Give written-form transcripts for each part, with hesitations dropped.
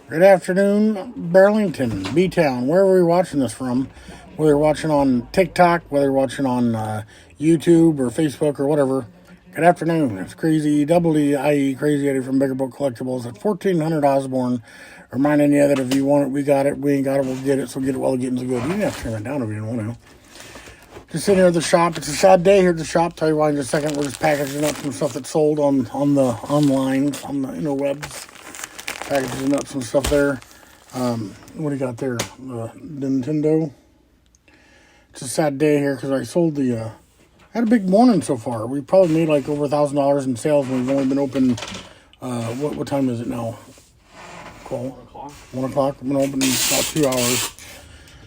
Good afternoon, Burlington, B-Town, wherever you're watching this from. Whether you're watching on TikTok, whether you're watching on YouTube or Facebook or whatever. Good afternoon. It's Crazy, double-E-I-E, Crazy Eddie from Bigger Boat Collectibles at 1400 Osborne. Reminding you that if you want it, we got it. We ain't got it, we'll get it. So get it while the getting's good. You didn't have to turn that down if you didn't want to. Just sitting here at the shop. It's a sad day here at the shop. Tell you why in just a second. We're just packaging up some stuff that's sold on the online, on the interwebs. Packaging up some stuff there. What do you got there? Nintendo. It's a sad day here because I sold the... I had a big morning so far. We probably made like over $1,000 in sales when we've only been open... what time is it now? Cool. 1 o'clock. 1 o'clock. I've been open in about 2 hours.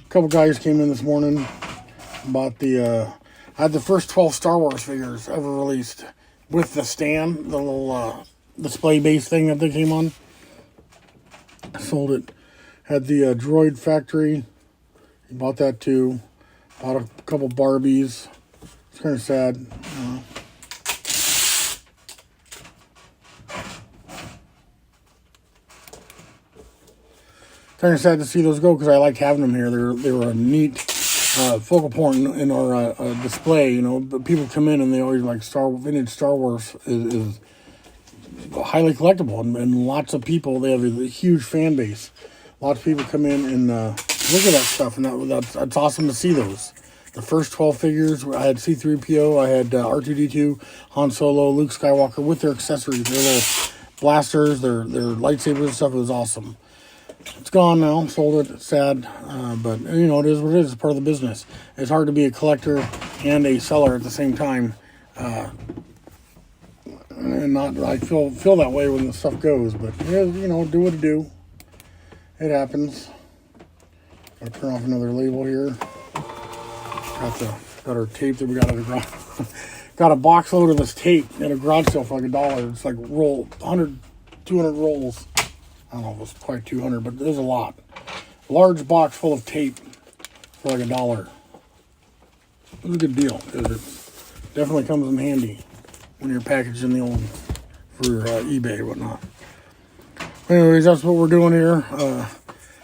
A couple guys came in this morning. Bought the... I had the first 12 Star Wars figures ever released. With the stand. The little display base thing that they came on. Sold it. Had the Droid Factory. Bought that too. Bought a couple Barbies. It's kind of sad. Kind of sad to see those go because I liked having them here. They were a neat focal point in our display. You know, but people come in and they always like vintage Star Wars is highly collectible, and lots of people, they have a huge fan base. Lots of people come in and look at that stuff, and that's awesome to see those. The first 12 figures, I had C-3PO, I had R2-D2, Han Solo, Luke Skywalker with their accessories, their little blasters, their lightsabers and stuff. It was awesome. It's gone now, sold it, it's sad, but you know, it is what it is, it's part of the business. It's hard to be a collector and a seller at the same time. And not, I feel that way when the stuff goes, but yeah, you know, do what it do. It happens. Gotta turn off another label here. Got our tape that we got at a garage. Got a box load of this tape at a garage sale for like $1. It's like 100, 200 rolls. I don't know if it was quite 200, but there's a lot. Large box full of tape for like $1. It was a good deal because it definitely comes in handy when you're packaging the old for eBay or whatnot. Anyways, that's what we're doing here.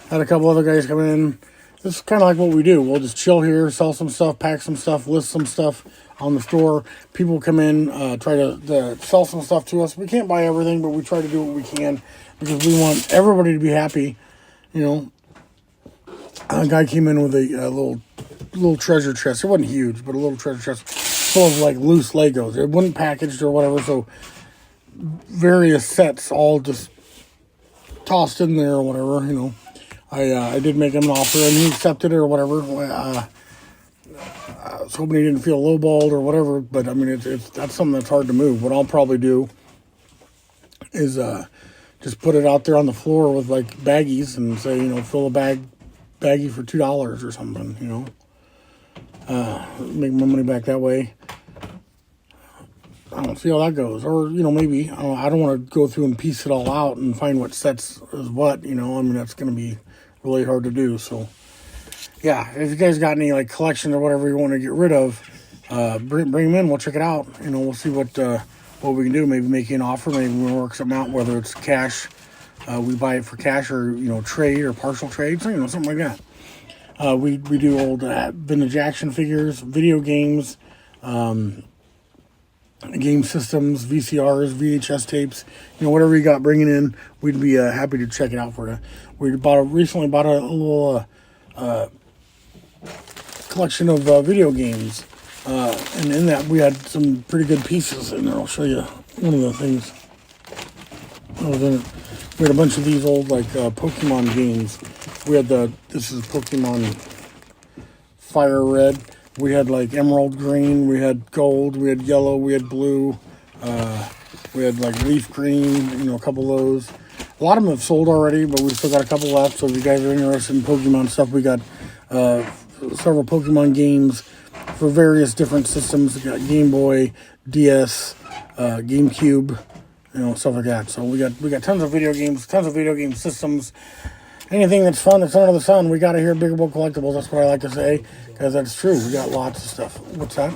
Had a couple other guys come in. This is kind of like what we do. We'll just chill here, sell some stuff, pack some stuff, list some stuff on the store. People come in, try to sell some stuff to us. We can't buy everything, but we try to do what we can because we want everybody to be happy. You know, a guy came in with a little treasure chest. It wasn't huge, but a little treasure chest full of like loose Legos. It wasn't packaged or whatever, so various sets all just tossed in there or whatever, you know. I did make him an offer and he accepted it or whatever. I was hoping he didn't feel lowballed or whatever, but I mean, that's something that's hard to move. What I'll probably do is just put it out there on the floor with like baggies and say, you know, fill a baggie for $2 or something, you know. Make my money back that way. I don't see how that goes. Or, you know, maybe, I don't want to go through and piece it all out and find what sets is what, you know. I mean, that's going to be really hard to do. So, yeah, if you guys got any, like, collection or whatever you want to get rid of, bring them in. We'll check it out. You know, we'll see what we can do. Maybe make you an offer. Maybe we'll work something out, whether it's cash. We buy it for cash or, you know, trade or partial trade. So, you know, something like that. We do old vintage action figures, video games, game systems, VCRs, VHS tapes, you know, whatever you got bringing in, we'd be happy to check it out for you. We recently bought a little collection of video games, and in that we had some pretty good pieces in there. I'll show you one of the things that was in it. We had a bunch of these old like Pokemon games. We had this is Pokemon Fire Red. We had like emerald green, we had gold, we had yellow, we had blue, we had like leaf green, you know, a couple of those. A lot of them have sold already, but we've still got a couple left. So if you guys are interested in Pokemon stuff, we got several Pokemon games for various different systems. We got Game Boy, DS, GameCube, you know, stuff like that. So we got tons of video games, tons of video game systems. Anything that's fun that's under the sun, we got it here at Bigger Boat Collectibles. That's what I like to say, because that's true. We got lots of stuff. What's that?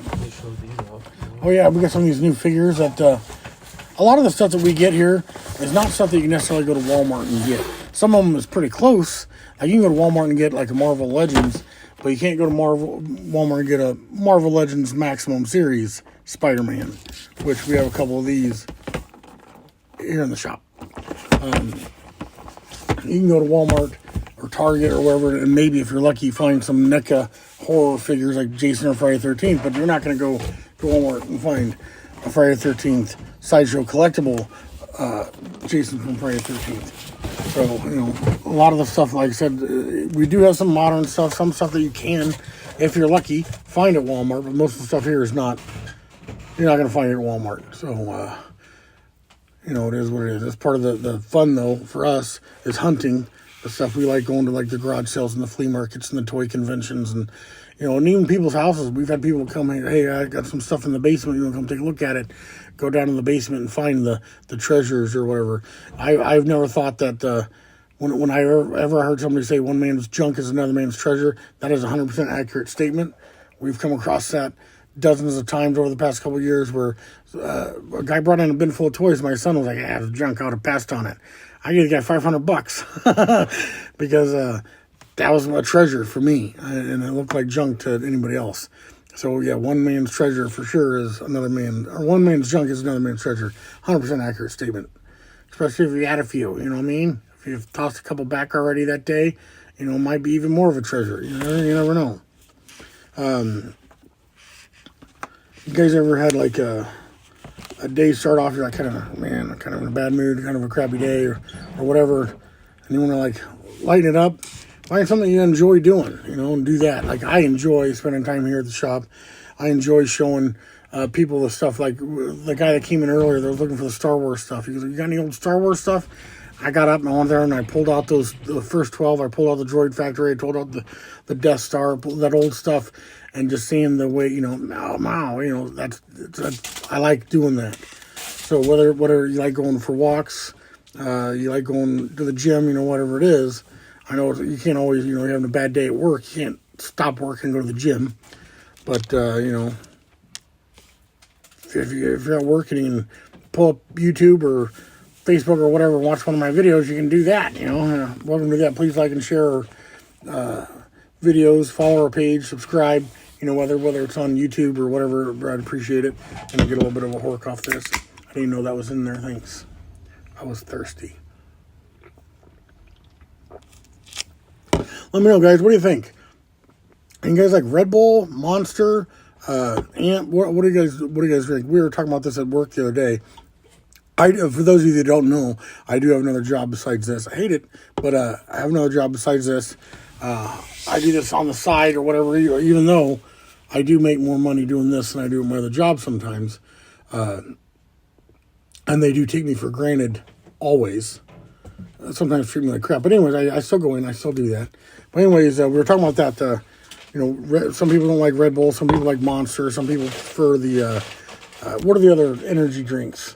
Oh, yeah, we got some of these new figures that... a lot of the stuff that we get here is not stuff that you necessarily go to Walmart and get. some of them is pretty close. Like you can go to Walmart and get like a Marvel Legends, but you can't go to Walmart and get a Marvel Legends Maximum Series Spider-Man, which we have a couple of these here in the shop. You can go to Walmart or Target or wherever, and maybe if you're lucky, find some NECA horror figures like Jason or Friday the 13th, but you're not going to go to Walmart and find a Friday the 13th Sideshow collectible Jason from Friday the 13th. So, a lot of the stuff, like I said, we do have some modern stuff, some stuff that you can, if you're lucky, find at Walmart, but most of the stuff here is not, you're not going to find it at Walmart. So, it is what it is. It's part of the fun, though, for us, is hunting. The stuff we like, going to, like, the garage sales and the flea markets and the toy conventions and, and even people's houses. We've had people come here, hey, I got some stuff in the basement, you want to come take a look at it? Go down in the basement and find the treasures or whatever. I've never thought that when I ever heard somebody say one man's junk is another man's treasure, that is a 100% accurate statement. We've come across that dozens of times over the past couple of years where a guy brought in a bin full of toys. My son was like, yeah, it's junk. I would have passed on it. I gave the guy $500 because that was a treasure for me, and it looked like junk to anybody else. So, yeah, one man's treasure for sure is another man, or one man's junk is another man's treasure. 100% accurate statement. Especially if you add a few, you know what I mean? If you've tossed a couple back already that day, it might be even more of a treasure. You never know. You guys ever had like a day start off, you're like kind of in a bad mood, kind of a crappy day or whatever, and you want to like lighten it up? Find something you enjoy doing, and do that. Like I enjoy spending time here at the shop. I enjoy showing people the stuff. Like the guy that came in earlier, they was looking for the Star Wars stuff. He goes, "You got any old Star Wars stuff?" I got up and I went there and I pulled out the first 12. I pulled out the Droid Factory. I pulled out the Death Star, that old stuff, and just seeing the way, that's I like doing that. So whether you like going for walks, you like going to the gym, whatever it is. I know you can't always, you're having a bad day at work. You can't stop work and go to the gym. But, if you're not working, you can pull up YouTube or Facebook or whatever and watch one of my videos, you can do that, Welcome to that. Please like and share our videos, follow our page, subscribe, whether it's on YouTube or whatever, I'd appreciate it. And I get a little bit of a hork off this. I didn't know that was in there, thanks. I was thirsty. Let me know, guys. What do you think? And you guys like Red Bull, Monster, Ant? What do you guys drink? We were talking about this at work the other day. For those of you that don't know, I do have another job besides this. I hate it, but I have another job besides this. I do this on the side or whatever. Even though I do make more money doing this than I do at my other job sometimes, and they do take me for granted always. Sometimes treat me like crap. But anyways, I still go in. I still do that. But anyways, we were talking about that. Some people don't like Red Bull. Some people like Monster. Some people prefer the... what are the other energy drinks?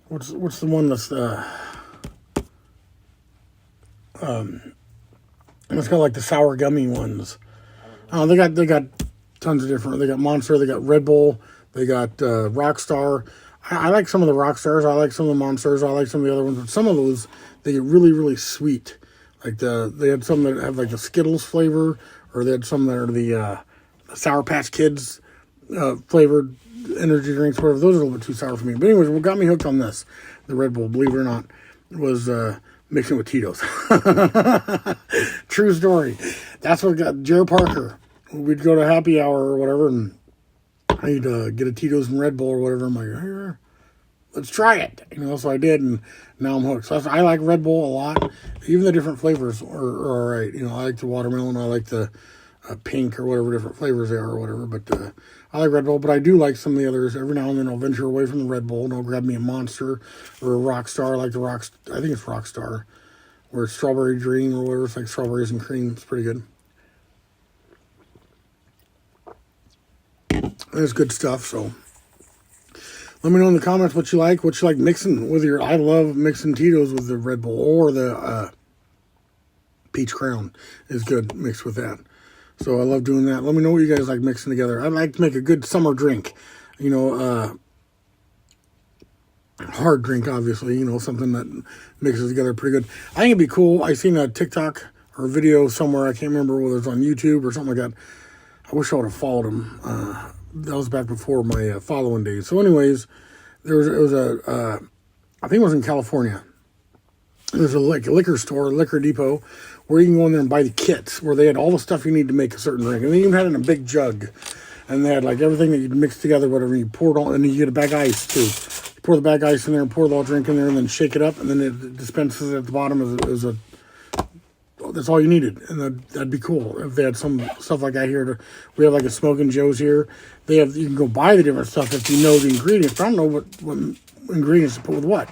What's the one that's... it's got like the sour gummy ones. They got tons of different... They got Monster. They got Red Bull. They got Rockstar. I like some of the Rockstars. I like some of the Monsters. I like some of the other ones. But some of those, they get really, really sweet. Like they had some that have like the Skittles flavor, or they had some that are the Sour Patch Kids flavored energy drinks, whatever. Those are a little bit too sour for me. But anyways, what got me hooked on this, the Red Bull, believe it or not, was mixing with Tito's. True story. That's what got Jared Parker. We'd go to happy hour or whatever, and I'd get a Tito's and Red Bull or whatever. I'm like, here, let's try it. So I did, and now I'm hooked. So I like Red Bull a lot. Even the different flavors are all right. I like the watermelon. I like the pink or whatever different flavors they are or whatever. But I like Red Bull, but I do like some of the others. Every now and then I'll venture away from the Red Bull, and I'll grab me a Monster or a Rockstar. I like I think it's Rockstar, or it's Strawberry Dream or whatever. It's like strawberries and cream. It's pretty good. It's good stuff, so let me know in the comments what you like mixing with your... I love mixing Tito's with the Red Bull, or the Peach Crown is good mixed with that. So I love doing that. Let me know what you guys like mixing together. I like to make a good summer drink. hard drink, obviously, you know, something that mixes together pretty good. I think it'd be cool. I seen a TikTok or a video somewhere. I can't remember whether it's on YouTube or something like that. I wish I would have followed him. That was back before my following days. So anyways, it was a I think it was in California. There's a liquor store, liquor depot, where you can go in there and buy the kits, where they had all the stuff you need to make a certain drink. And they even had it in a big jug. And they had like everything that you'd mix together, whatever you poured on, and you get a bag of ice too. You pour the bag of ice in there and pour the whole drink in there and then shake it up, and then it dispenses at the bottom as a that's all you needed. And that'd be cool if they had some stuff like that here. We have like a Smoking Joe's here. You can go buy the different stuff if you know the ingredients. But I don't know what ingredients to put with what.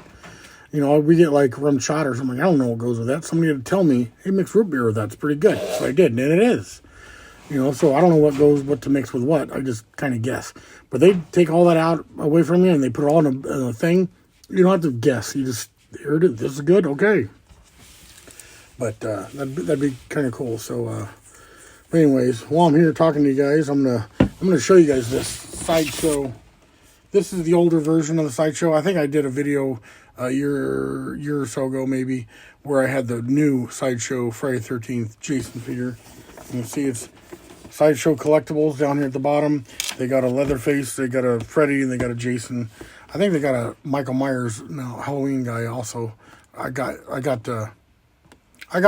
You know, we get like rum shot or something. I don't know what goes with that. Somebody had to tell me, hey, mix root beer with that. It's pretty good. So I did, and it is. You know, so I don't know what to mix with what. I just kind of guess. But they take all that out away from you, and they put it all in a thing. You don't have to guess. You just, here it is. This is good. Okay. But that'd be kind of cool. So, but anyways, while I'm here talking to you guys, I'm gonna show you guys this Sideshow. This is the older version of the Sideshow. I think I did a video a year or so ago, maybe, where I had the new Sideshow Friday 13th Jason figure. You can see it's Sideshow Collectibles down here at the bottom. They got a Leatherface, they got a Freddy, and they got a Jason. I think they got a Michael Myers now Halloween guy also. I got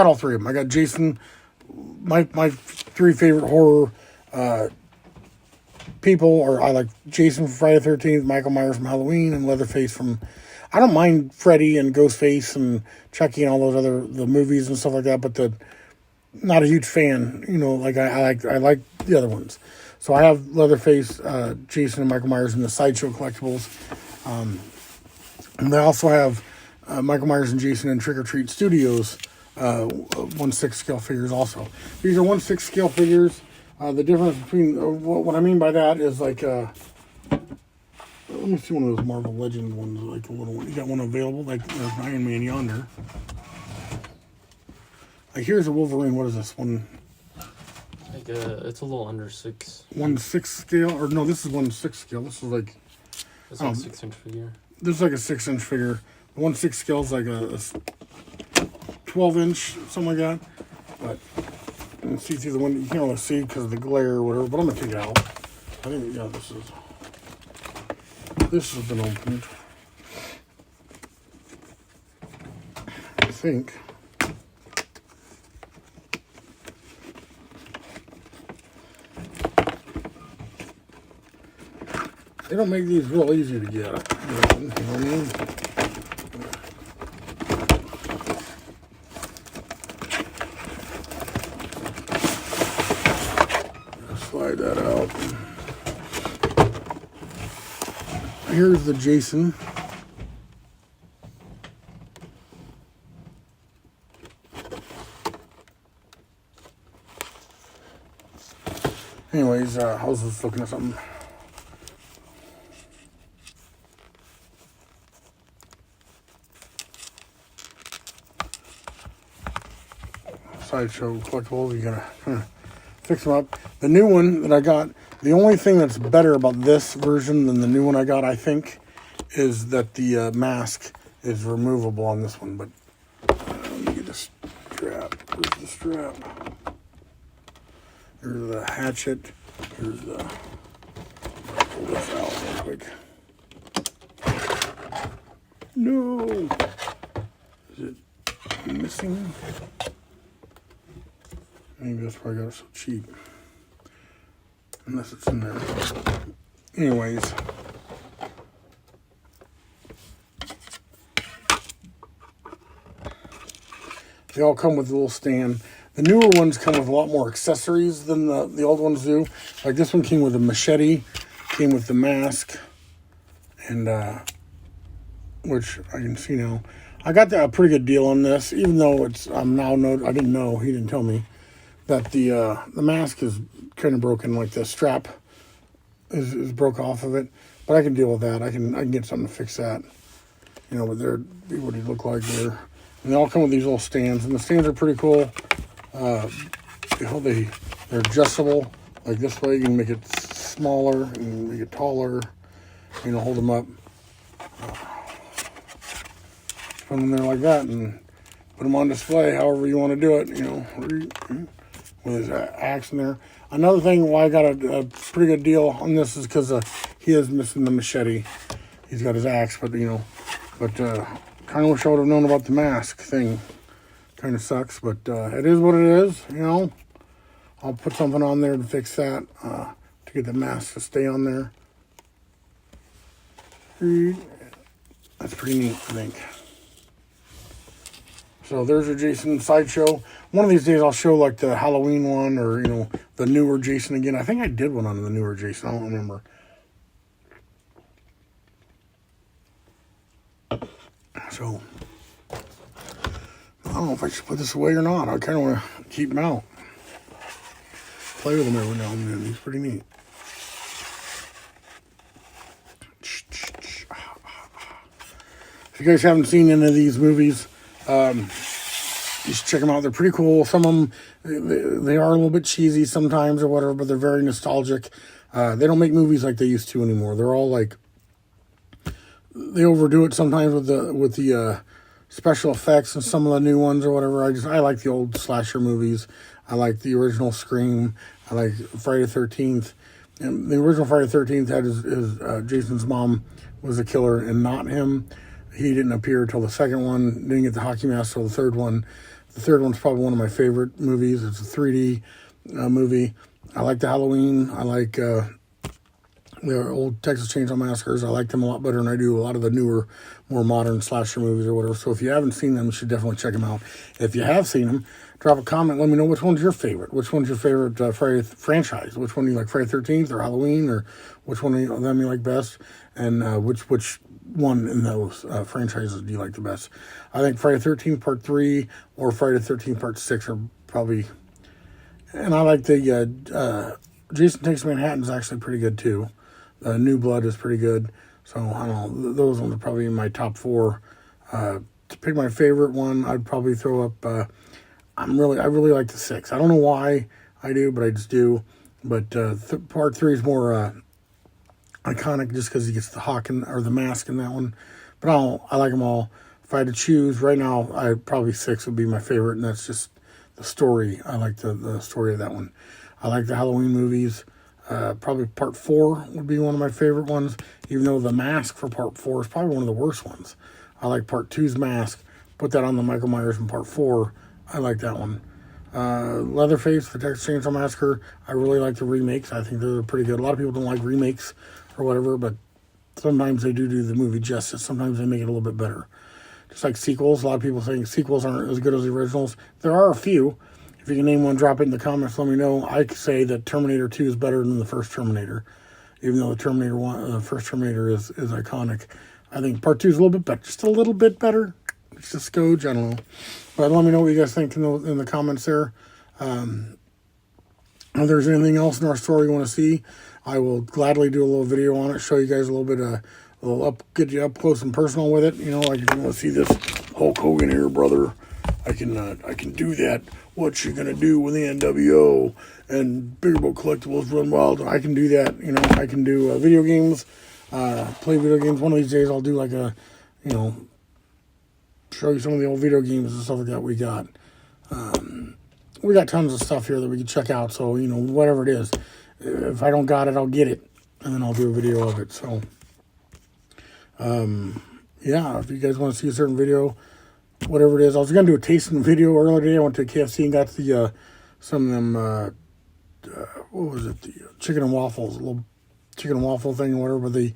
all three of them. I got Jason. My three favorite horror people, or I like Jason from Friday the 13th, Michael Myers from Halloween, and Leatherface from. I don't mind Freddy and Ghostface and Chucky and all those the movies and stuff like that, but not a huge fan. You know, like I like the other ones. So I have Leatherface, Jason, and Michael Myers in the Sideshow Collectibles. And they also have Michael Myers and Jason in Trick or Treat Studios 1/6 scale figures also. These are 1/6 scale figures. The difference between what I mean by that is like let me see one of those Marvel Legends ones, like a little one. You got one available, like there's Iron Man yonder. Like here's a Wolverine. What is this one? Like it's a little under 6. 1/6 scale, or no? This is 1/6 scale. This is like. It's like a 6-inch figure. This is like a 6-inch figure. The 1/6 scale is like a 12-inch, something like that. But you can see through the window. You can't really see because of the glare or whatever. But I'm gonna take it out. I think this has been opened. I think. They don't make these real easy to get. You know what I mean? Slide that out. Here's the Jason. Anyways, I was just looking at something. Sideshow Collectibles, you gotta kind of fix them up. The new one that I got, the only thing that's better about this version than the new one I got, I think, is that the mask is removable on this one. But let me get the strap. Where's the strap? Here's the hatchet. Here's the. Pull this out real quick. No! Is it missing? Maybe that's why I got it so cheap. Unless it's in there. Anyways. They all come with a little stand. The newer ones come with a lot more accessories than the old ones do. Like this one came with a machete, came with the mask, and which I can see now. I got a pretty good deal on this, even though I didn't know, he didn't tell me, that the mask is kind of broken, like the strap is broke off of it. But I can deal with that. I can get something to fix that. You know, but they're what they look like there. And they all come with these little stands, and the stands are pretty cool. They're adjustable. Like this way, you can make it smaller and make it taller. You know, hold them up. Just put them there like that and put them on display however you want to do it, you know, with his axe in there. Another thing why I got a pretty good deal on this is because he is missing the machete. He's got his axe, but, you know, kind of wish I would have known about the mask thing. Kind of sucks, but it is what it is, you know. I'll put something on there to fix that, to get the mask to stay on there. That's pretty neat, I think. So there's your Jason sideshow. One of these days I'll show like the Halloween one or, you know, the newer Jason again. I think I did one on the newer Jason. I don't remember. So, I don't know if I should put this away or not. I kind of want to keep him out. Play with him every now and then. He's pretty neat. If you guys haven't seen any of these movies, you should check them out. They're pretty cool. Some of them, they are a little bit cheesy sometimes or whatever, but they're very nostalgic. They don't make movies like they used to anymore. They're all like, they overdo it sometimes with the special effects and some of the new ones or whatever. I like the old slasher movies. I like the original Scream. I like Friday the 13th. And the original Friday the 13th had his Jason's mom was a killer and not him. He didn't appear until the second one. Didn't get the hockey mask till the third one. The third one's probably one of my favorite movies. It's a 3D movie. I like the Halloween. I like the old Texas Chainsaw Massacres. I like them a lot better than I do a lot of the newer, more modern slasher movies or whatever. So if you haven't seen them, you should definitely check them out. If you have seen them, drop a comment. Let me know which one's your favorite. Which one's your favorite Friday franchise? Which one do you like, Friday the 13th or Halloween? Or which one of them you like best? And which one in those franchises do you like the best? I think Friday the 13th Part 3 or Friday the 13th Part 6 are probably... And I like the Jason Takes Manhattan is actually pretty good too. New Blood is pretty good. So, I don't know. Those ones are probably in my top 4. To pick my favorite one, I'd probably throw up... I really like the 6. I don't know why I do, but I just do. But Part 3 is more iconic just because he gets the hawk or the mask in that one. But I like them all. If I had to choose right now, probably 6 would be my favorite, and that's just the story. I like the story of that one. I like the Halloween movies. Probably Part 4 would be one of my favorite ones, even though the mask for Part 4 is probably one of the worst ones. I like Part 2's mask. Put that on the Michael Myers in Part 4. I like that one. Leatherface, the Texas Chainsaw Massacre, I really like the remakes. I think they're pretty good. A lot of people don't like remakes or whatever, but sometimes they do the movie justice. Sometimes they make it a little bit better. Just like sequels. A lot of people think sequels aren't as good as the originals. There are a few. If you can name one, drop it in the comments. Let me know. I say that Terminator 2 is better than the first Terminator. Even though the first Terminator is iconic. I think Part 2 is a little bit better. Just a little bit better. It's just a scotch. I don't know. But let me know what you guys think in the comments there. If there's anything else in our story you want to see, I will gladly do a little video on it, show you guys a little bit, get you up close and personal with it. You know, like if you want to see this Hulk Hogan here, brother, I can do that. What you gonna do with the NWO and Bigger Boat Collectibles Run Wild? I can do that. You know, I can do video games, play video games. One of these days I'll do like show you some of the old video games and stuff like that we got. We got tons of stuff here that we can check out. So, you know, whatever it is, if I don't got it, I'll get it, and then I'll do a video of it. So, yeah, if you guys want to see a certain video, whatever it is, I was going to do a tasting video earlier today. I went to KFC and got some of them, what was it, the chicken and waffles, a little chicken and waffle thing or whatever. They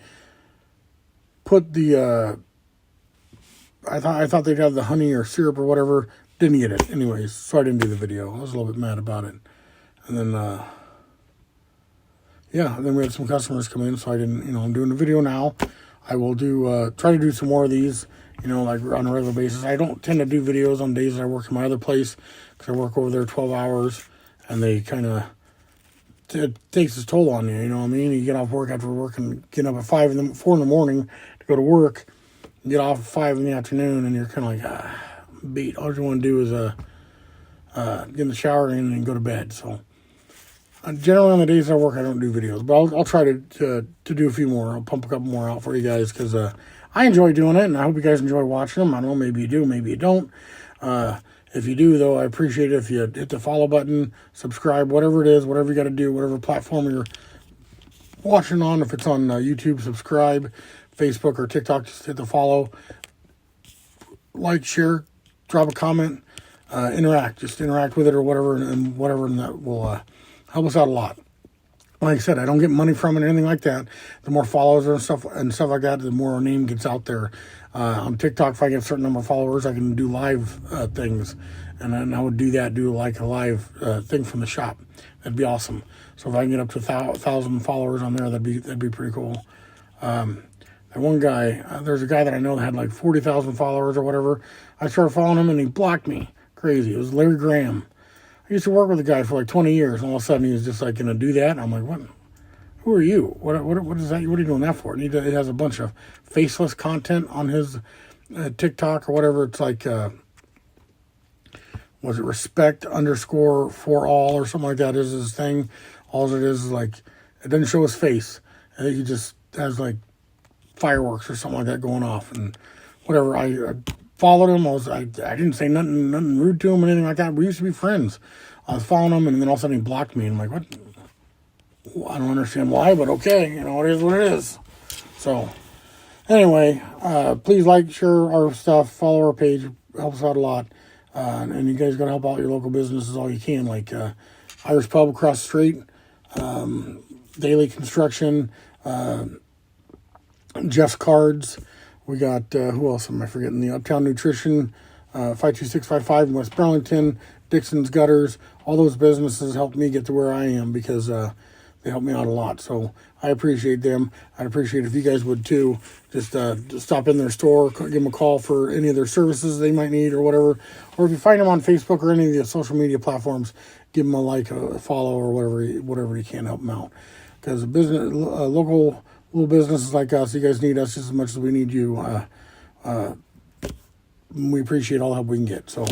put the... I thought they'd have the honey or syrup or whatever. Didn't get it anyways, so I didn't do the video. I was a little bit mad about it. And then, then we had some customers come in, so I didn't, I'm doing the video now. I will try to do some more of these, like on a regular basis. I don't tend to do videos on days that I work in my other place, because I work over there 12 hours, and they kind of, it takes its toll on you, you know what I mean? You get off work after work and get up at 4 in the morning to go to work, get off at 5 in the afternoon, and you're kind of like, beat. All you want to do is get in the shower and go to bed. So generally on the days I work, I don't do videos, but I'll try to do a few more. I'll pump a couple more out for you guys, because I enjoy doing it, and I hope you guys enjoy watching them. I don't know, maybe you do, maybe you don't. If you do, though, I appreciate it if you hit the follow button, subscribe, whatever it is, whatever you got to do, whatever platform you're watching on. If it's on YouTube, subscribe. Facebook or TikTok, just hit the follow. Like, share, drop a comment, interact. Just interact with it or whatever, and that will help us out a lot. Like I said, I don't get money from it or anything like that. The more followers and stuff like that, the more our name gets out there. On TikTok, if I get a certain number of followers, I can do live things. And then I would do like a live thing from the shop. That'd be awesome. So if I can get up to 1,000 followers on there, that'd be pretty cool. That one guy, there's a guy that I know that had like 40,000 followers or whatever. I started following him and he blocked me. Crazy. It was Larry Graham. I used to work with the guy for like 20 years, and all of a sudden he was just like going to do that. And I'm like, what? Who are you? What is that? What are you doing that for? And he has a bunch of faceless content on his TikTok or whatever. It's like, was it respect _ for all or something like that is his thing. All it is like, it doesn't show his face. I think he just has like fireworks or something like that going off. And whatever, I followed him. I didn't say nothing rude to him or anything like that. We used to be friends. I was following him, and then all of a sudden he blocked me. And I'm like, what? I don't understand why, but okay. You know, it is what it is. So, anyway, please like, share our stuff, follow our page. Helps out a lot. And you guys got to help out your local businesses all you can. Like Irish Pub across the street, Daily Construction, Jeff's Cards. We got, who else am I forgetting? The Uptown Nutrition, 52655 in West Burlington, Dixon's Gutters. All those businesses helped me get to where I am because they helped me out a lot. So I appreciate them. I'd appreciate if you guys would too. Just stop in their store, give them a call for any of their services they might need or whatever. Or if you find them on Facebook or any of the social media platforms, give them a like, a follow, or whatever you can, help them out. Because local little businesses like us, you guys need us just as much as we need you. We appreciate all the help we can get. So,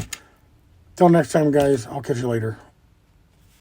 till next time, guys, I'll catch you later.